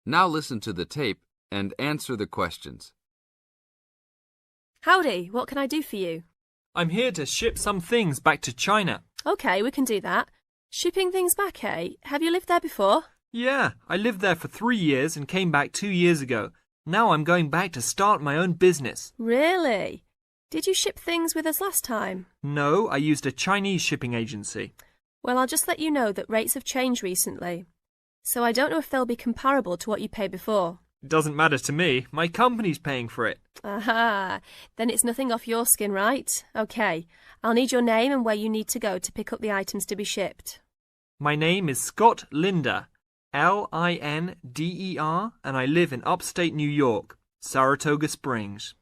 Now listen to the tape and answer the questions. Howdy, what can I do for you? I'm here to ship some things back to China. OK, we can do that. Shipping things back, eh? Have you lived there before? Yeah, I lived there for 3 years and came back 2 years ago. Now I'm going back to start my own business. Really? Did you ship things with us last time? No, I used a Chinese shipping agency. Well, I'll just let you know that rates have changed recently. So I don't know if they'll be comparable to what you paid before. It doesn't matter to me. My company's paying for it. Aha, then it's nothing off your skin, right? OK, I'll need your name and where you need to go to pick up the items to be shipped. My name is Scott Linder, Linder, and I live in upstate New York, Saratoga Springs.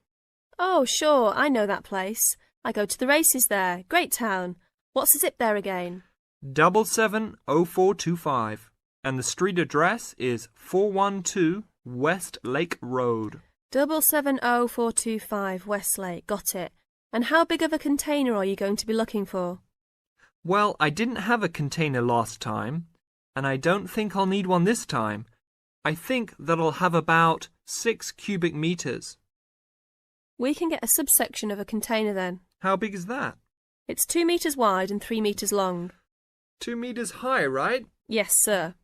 Oh, sure, I know that place. I go to the races there. Great town. What's the zip there again? 770425, and the street address is 412 West Lake Road. 770425 Westlake, got it. And how big of a container are you going to be looking for? Well, I didn't have a container last time, and I don't think I'll need one this time. I think that I'll have about 6 cubic meters. We can get a subsection of a container then. How big is that? It's 2 meters wide and 3 meters long. 2 meters high, right? Yes, sir.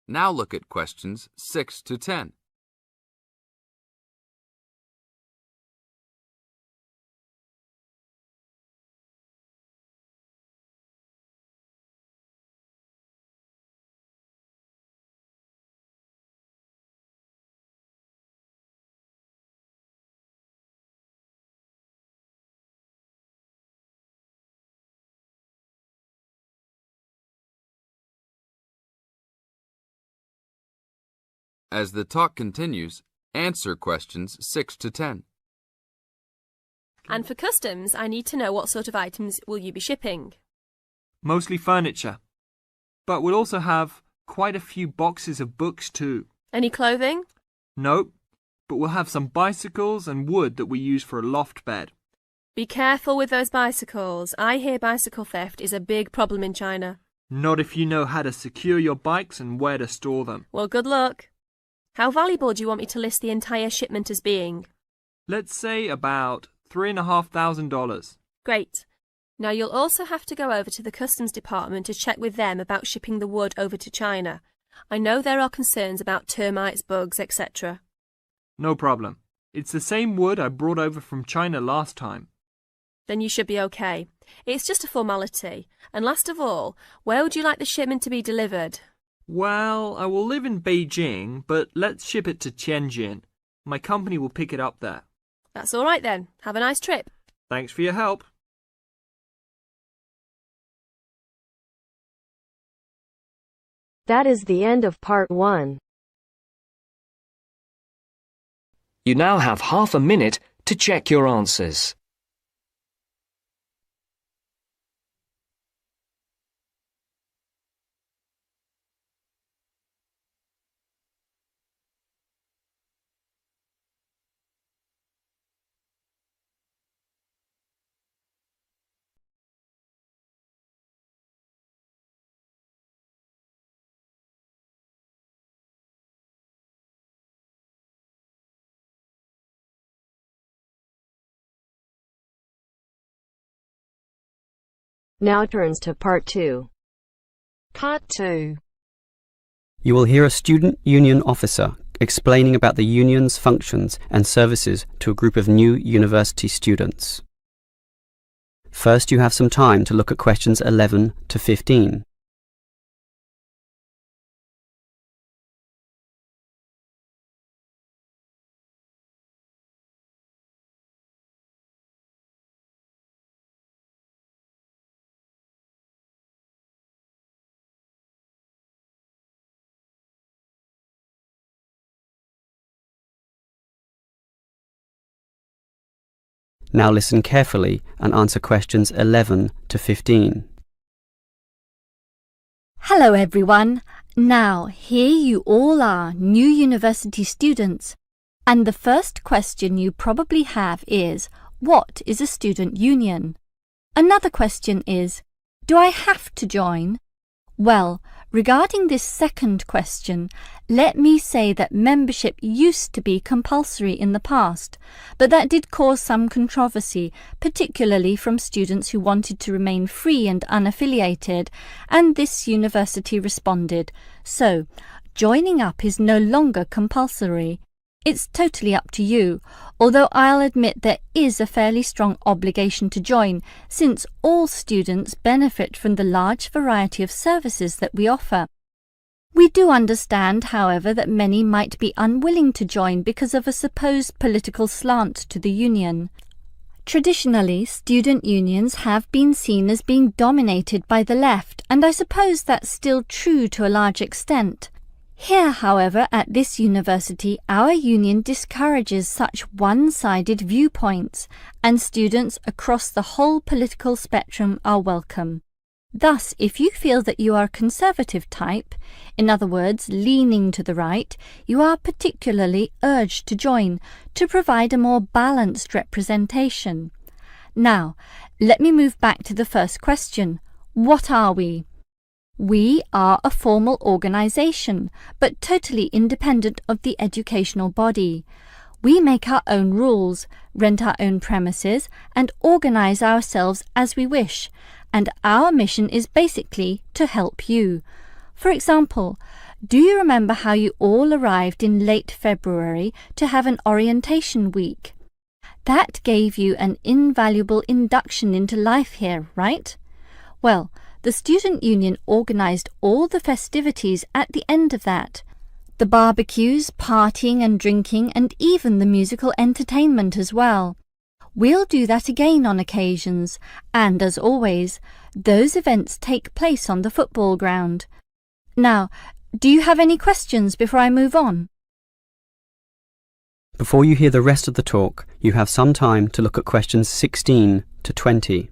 Now look at questions 6 to 10. As the talk continues, answer questions 6 to 10. And for customs, I need to know what sort of items will you be shipping? Mostly furniture. But we'll also have quite a few boxes of books too. Any clothing? Nope, but we'll have some bicycles and wood that we use for a loft bed. Be careful with those bicycles. I hear bicycle theft is a big problem in China. Not if you know how to secure your bikes and where to store them. Well, good luck. How valuable do you want me to list the entire shipment as being? Let's say about $3,500. Great. Now you'll also have to go over to the customs department to check with them about shipping the wood over to China. I know there are concerns about termites, bugs, etc. No problem. It's the same wood I brought over from China last time. Then you should be okay. It's just a formality. And last of all, where would you like the shipment to be delivered? Well, I will live in Beijing, but let's ship it to Tianjin. My company will pick it up there. That's all right then. Have a nice trip. Thanks for your help. That is the end of part 1. You now have half a minute to check your answers. Now turns to part 2. Part 2. You will hear a student union officer explaining about the union's functions and services to a group of new university students. First, you have some time to look at questions 11 to 15. Now listen carefully and answer questions 11 to 15. Hello everyone. Now, here you all are, new university students. And the first question you probably have is, what is a student union? Another question is, Do I have to join? Well, regarding this second question, let me say that membership used to be compulsory in the past, but that did cause some controversy, particularly from students who wanted to remain free and unaffiliated, and this university responded. So, joining up is no longer compulsory. It's totally up to you, although I'll admit there is a fairly strong obligation to join, since all students benefit from the large variety of services that we offer. We do understand, however, that many might be unwilling to join because of a supposed political slant to the union. Traditionally, student unions have been seen as being dominated by the left, and I suppose that's still true to a large extent. Here, however, at this university, our union discourages such one-sided viewpoints, and students across the whole political spectrum are welcome. Thus, if you feel that you are a conservative type, in other words, leaning to the right, you are particularly urged to join, to provide a more balanced representation. Now, let me move back to the first question. What are we? We are a formal organisation, but totally independent of the educational body. We make our own rules, rent our own premises, and organise ourselves as we wish, and our mission is basically to help you. For example, do you remember how you all arrived in late February to have an orientation week? That gave you an invaluable induction into life here, right? Well, the student union organised all the festivities at the end of that. The barbecues, partying and drinking, and even the musical entertainment as well. We'll do that again on occasions, and as always, those events take place on the football ground. Now, do you have any questions before I move on? Before you hear the rest of the talk, you have some time to look at questions 16 to 20.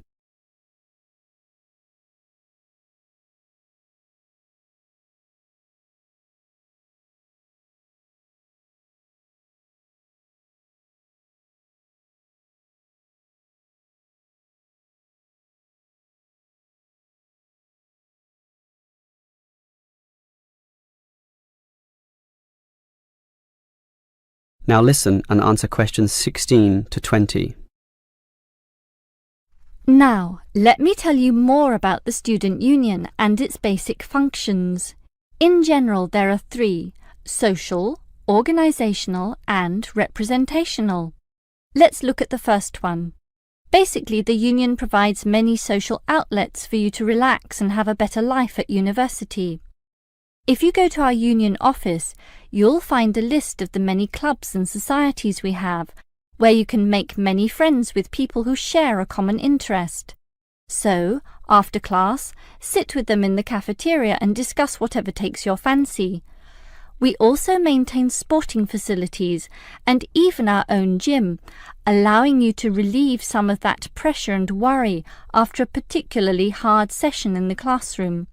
Now listen and answer questions 16 to 20. Now, let me tell you more about the student union and its basic functions. In general, there are three: social, organisational, and representational. Let's look at the first one. Basically, the union provides many social outlets for you to relax and have a better life at university. If you go to our union office, you'll find a list of the many clubs and societies we have, where you can make many friends with people who share a common interest. So, after class, sit with them in the cafeteria and discuss whatever takes your fancy. We also maintain sporting facilities and even our own gym, allowing you to relieve some of that pressure and worry after a particularly hard session in the classroom.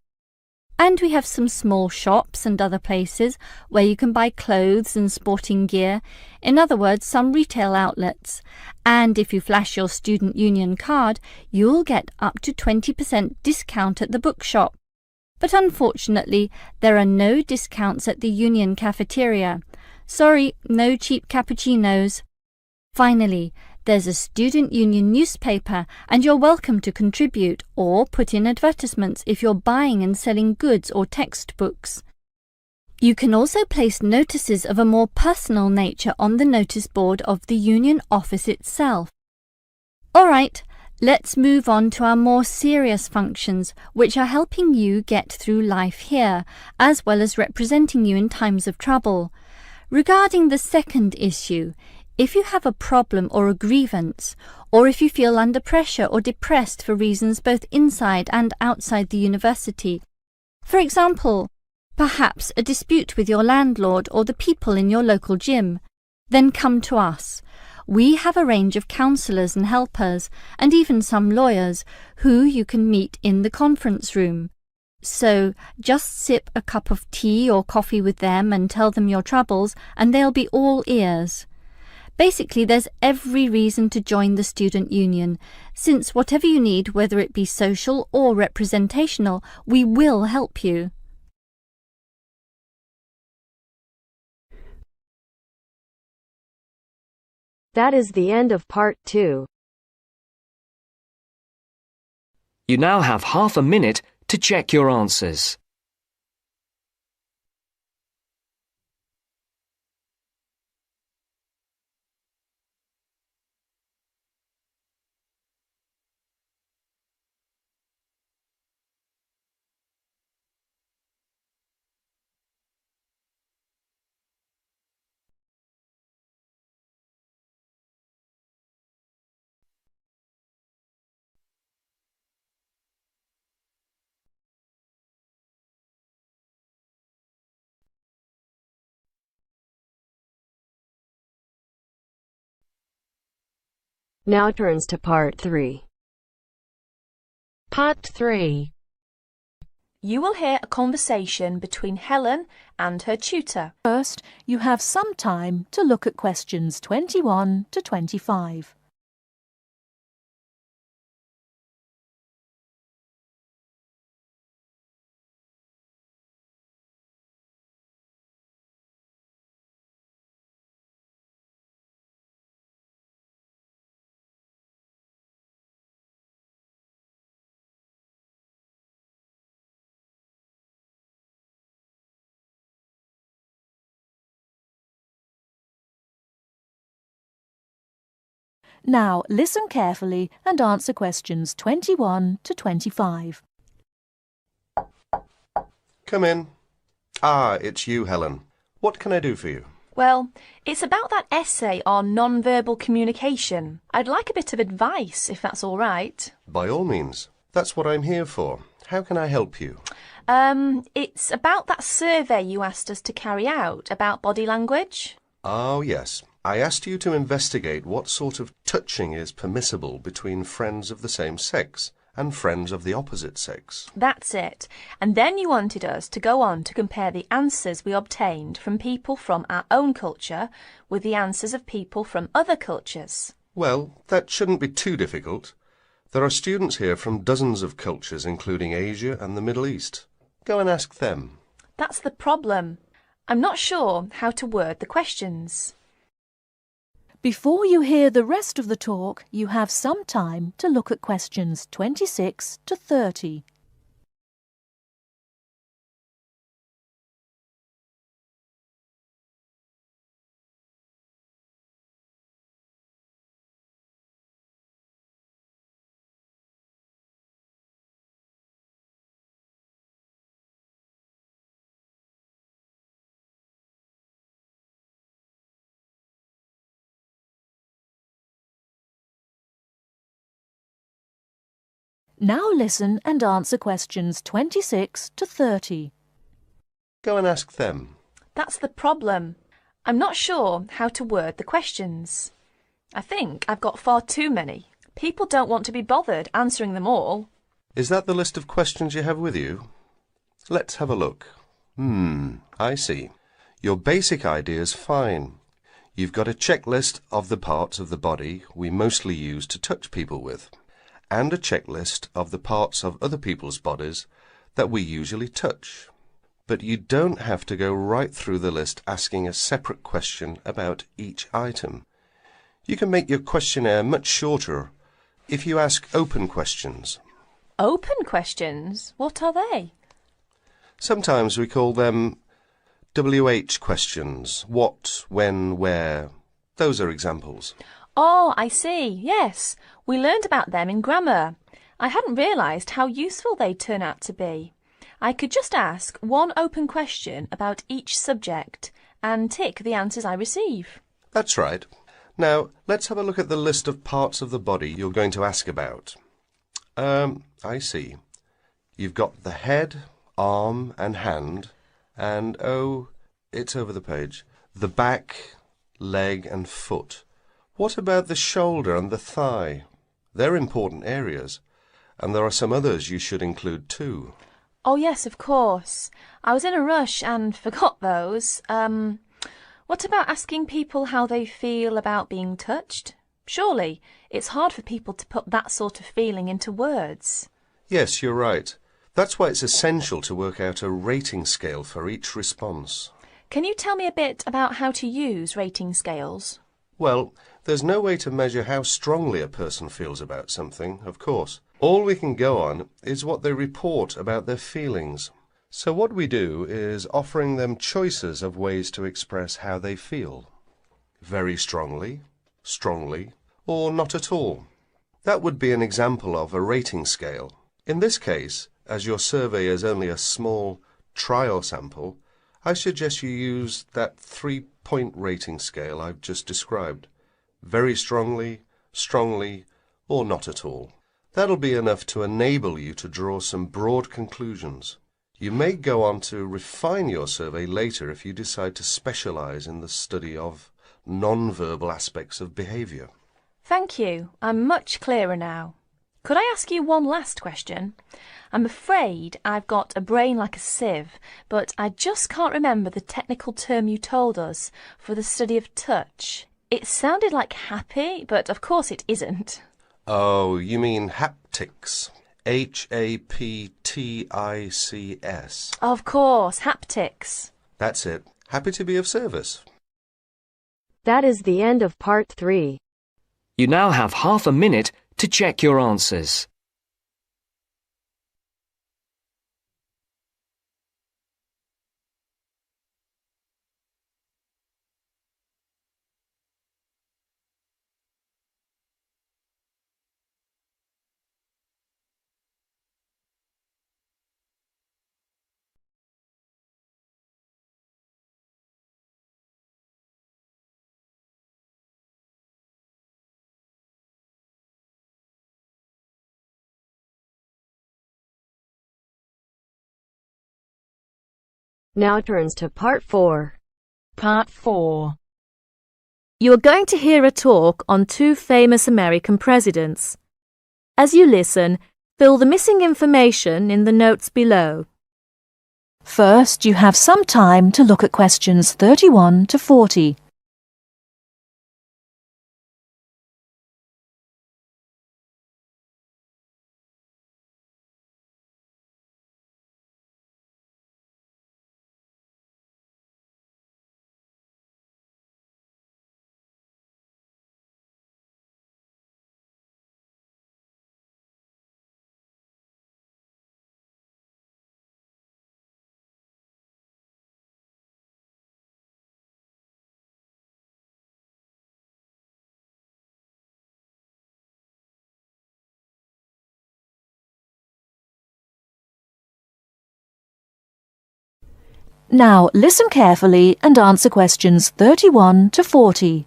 And we have some small shops and other places where you can buy clothes and sporting gear, in other words, some retail outlets. And if you flash your student union card, you'll get up to 20% discount at the bookshop. But unfortunately, there are no discounts at the union cafeteria. Sorry, no cheap cappuccinos. Finally, there's a student union newspaper, and you're welcome to contribute or put in advertisements if you're buying and selling goods or textbooks. You can also place notices of a more personal nature on the notice board of the union office itself. All right, let's move on to our more serious functions, which are helping you get through life here, as well as representing you in times of trouble. Regarding the second issue, if you have a problem or a grievance, or if you feel under pressure or depressed for reasons both inside and outside the university, for example, perhaps a dispute with your landlord or the people in your local gym, then come to us. We have a range of counsellors and helpers, and even some lawyers, who you can meet in the conference room. So just sip a cup of tea or coffee with them and tell them your troubles, and they'll be all ears. Basically, there's every reason to join the student union, since whatever you need, whether it be social or representational, we will help you. That is the end of part 2. You now have half a minute to check your answers. Now turns to part 3. Part 3. You will hear a conversation between Helen and her tutor. First, you have some time to look at questions 21 to 25. Now, listen carefully and answer questions 21 to 25. Come in. It's you, Helen. What can I do for you? Well, it's about that essay on non-verbal communication. I'd like a bit of advice, if that's all right. By all means. That's what I'm here for. How can I help you? It's about that survey you asked us to carry out about body language. Oh, yes. I asked you to investigate what sort of touching is permissible between friends of the same sex and friends of the opposite sex. That's it. And then you wanted us to go on to compare the answers we obtained from people from our own culture with the answers of people from other cultures. Well, that shouldn't be too difficult. There are students here from dozens of cultures, including Asia and the Middle East. Go and ask them. That's the problem. I'm not sure how to word the questions. Before you hear the rest of the talk, you have some time to look at questions 26 to 30. Now listen and answer questions 26 to 30. Go and ask them. That's the problem. I'm not sure how to word the questions. I think I've got far too many. People don't want to be bothered answering them all. Is that the list of questions you have with you? Let's have a look. I see. Your basic idea's fine. You've got a checklist of the parts of the body we mostly use to touch people with, and a checklist of the parts of other people's bodies that we usually touch. But you don't have to go right through the list asking a separate question about each item. You can make your questionnaire much shorter if you ask open questions. Open questions? What are they? Sometimes we call them WH questions. What, when, where. Those are examples. Oh, I see. Yes, we learned about them in grammar. I hadn't realised how useful they'd turn out to be. I could just ask one open question about each subject and tick the answers I receive. That's right. Now, let's have a look at the list of parts of the body you're going to ask about. I see. You've got the head, arm and hand, and, it's over the page, the back, leg and foot. What about the shoulder and the thigh? They're important areas, and there are some others you should include too. Oh, yes, of course. I was in a rush and forgot those. What about asking people how they feel about being touched? Surely, it's hard for people to put that sort of feeling into words. Yes, you're right. That's why it's essential to work out a rating scale for each response. Can you tell me a bit about how to use rating scales? Well, there's no way to measure how strongly a person feels about something, of course. All we can go on is what they report about their feelings. So what we do is offering them choices of ways to express how they feel. Very strongly, strongly, or not at all. That would be an example of a rating scale. In this case, as your survey is only a small trial sample, I suggest you use that 3-point rating scale I've just described. Very strongly, strongly, or not at all. That'll be enough to enable you to draw some broad conclusions. You may go on to refine your survey later if you decide to specialize in the study of non-verbal aspects of behavior. Thank you. I'm much clearer now. Could I ask you one last question? I'm afraid I've got a brain like a sieve, but I just can't remember the technical term you told us for the study of touch. It sounded like happy, but of course it isn't. Oh, you mean haptics. Haptics. Of course, haptics. That's it. Happy to be of service. That is the end of part 3. You now have half a minute to check your answers. Now turns to part 4. Part 4. You are going to hear a talk on 2 famous American presidents. As you listen, fill the missing information in the notes below. First, you have some time to look at questions 31 to 40. Now listen carefully and answer questions 31 to 40.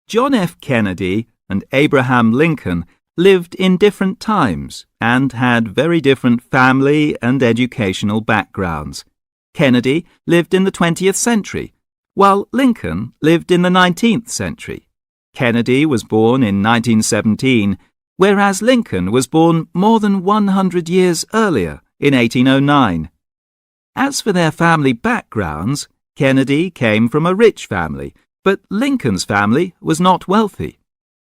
John F. Kennedy and Abraham Lincoln lived in different times and had very different family and educational backgrounds. Kennedy lived in the 20th century, while Lincoln lived in the 19th century. Kennedy was born in 1917, whereas Lincoln was born more than 100 years earlier, in 1809. As for their family backgrounds, Kennedy came from a rich family, but Lincoln's family was not wealthy.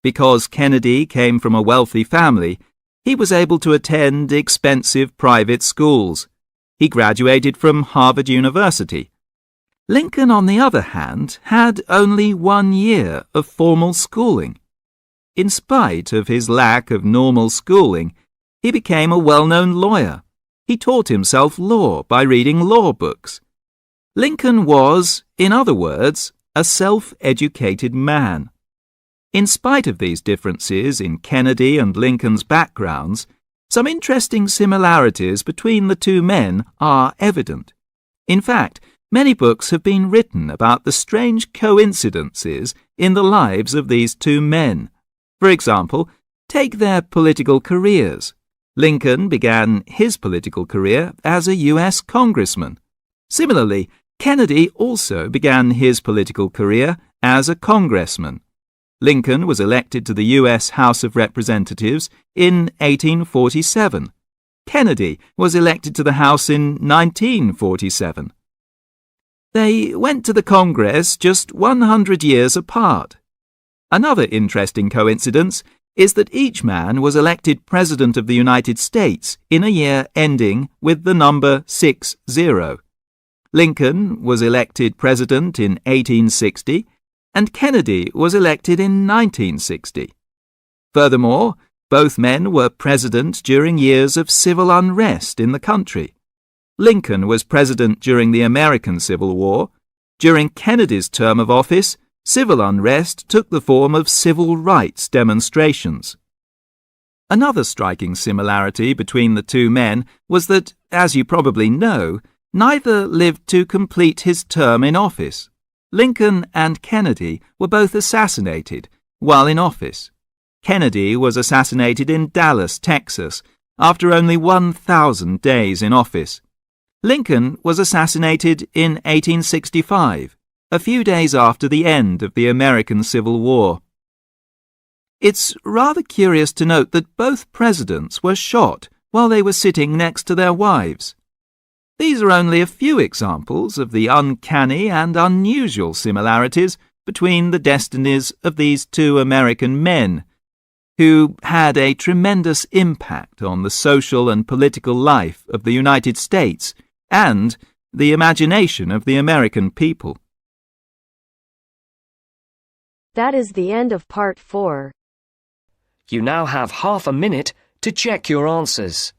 Because Kennedy came from a wealthy family, he was able to attend expensive private schools. He graduated from Harvard University. Lincoln, on the other hand, had only 1 year of formal schooling. In spite of his lack of normal schooling, he became a well-known lawyer. He taught himself law by reading law books. Lincoln was, in other words, a self-educated man. In spite of these differences in Kennedy and Lincoln's backgrounds, some interesting similarities between the 2 men are evident. In fact, many books have been written about the strange coincidences in the lives of these 2 men. For example, take their political careers. Lincoln began his political career as a U.S. congressman. Similarly, Kennedy also began his political career as a congressman. Lincoln was elected to the U.S. House of Representatives in 1847. Kennedy was elected to the House in 1947. They went to the Congress just 100 years apart. Another interesting coincidence is that each man was elected President of the United States in a year ending with the number 60. Lincoln was elected President in 1860, and Kennedy was elected in 1960. Furthermore, both men were president during years of civil unrest in the country. Lincoln was president during the American Civil War. During Kennedy's term of office, civil unrest took the form of civil rights demonstrations. Another striking similarity between the two men was that, as you probably know, neither lived to complete his term in office. Lincoln and Kennedy were both assassinated while in office. Kennedy was assassinated in Dallas, Texas, after only 1,000 days in office. Lincoln was assassinated in 1865, a few days after the end of the American Civil War. It's rather curious to note that both presidents were shot while they were sitting next to their wives. These are only a few examples of the uncanny and unusual similarities between the destinies of these two American men, who had a tremendous impact on the social and political life of the United States and the imagination of the American people. That is the end of part 4. You now have half a minute to check your answers.